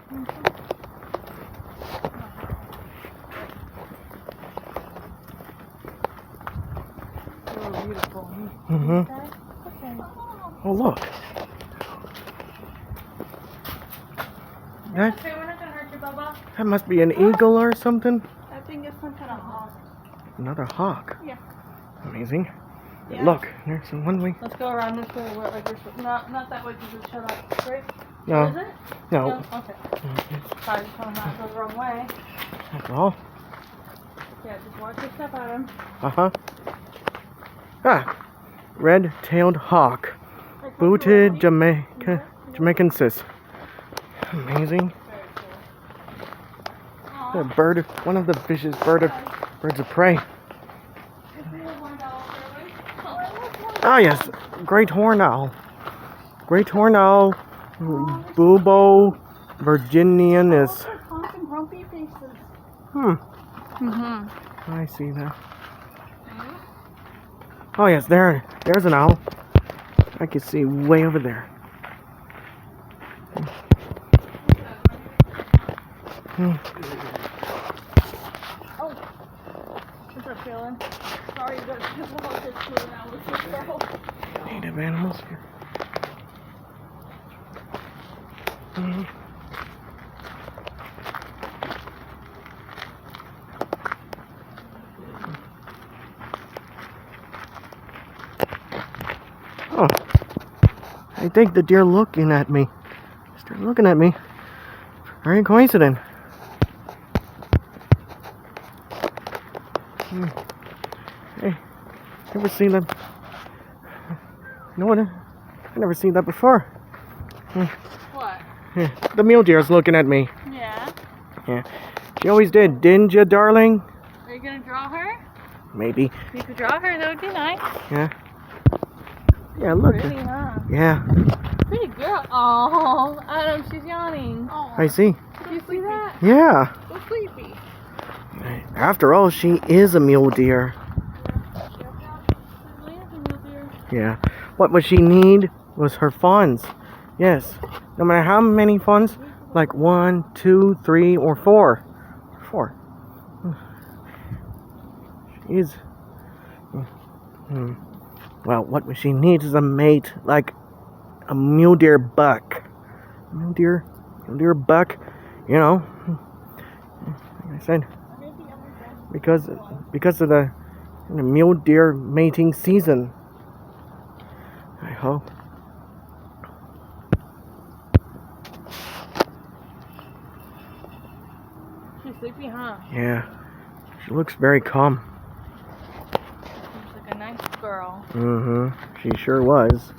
So beautiful. Mm-hmm. Okay. Oh, look. That, Okay, we're not gonna hurt you, Bubba. that must be an eagle or something. I think it's some kind of hawk. Another hawk. Yeah. Amazing. Yeah. Look, there's one way. Let's go around this way. Where, like this way. Not that way because it's shut up. Right? No. Is it? No. Yeah, okay. Sorry, just want to not go the wrong way. That's all. Yeah, just watch your step on him. Uh-huh. Ah. Red-tailed hawk. Like, Booted Jamaicensis. Amazing. Very A cool. bird, one of the vicious birds of prey. Oh yes, great horned owl. Great horned owl, Bubo virginianus. Grumpy faces. I see that. Oh yes, there's an owl. I can see way over there. Oh, what's that feeling? Sorry, but just about this moving out with this girl. Native animals here. Oh, I think the deer looking at me. They're looking at me. Very coincident. Hey, never seen that. No one. I never seen that before. What? The mule deer's looking at me. Yeah. Yeah. She always did, didn't you, darling? Are you gonna draw her? Maybe. If you could draw her, that would be nice. Yeah. Yeah, look. Pretty, huh? Yeah. Pretty girl. Oh, Adam, she's yawning. Oh. I see. Did you see that? Yeah. So sleepy. After all, she is a mule deer. Yeah. What would she need was her fawns. Yes. No matter how many fawns, like 1, 2, 3, or 4. 4. She is. Well, what she needs is a mate, like a mule deer buck. Mule deer buck, you know. Like I said, because of the mule deer mating season. I hope. She's sleepy, huh? Yeah. She looks very calm. She's like a nice girl. She sure was.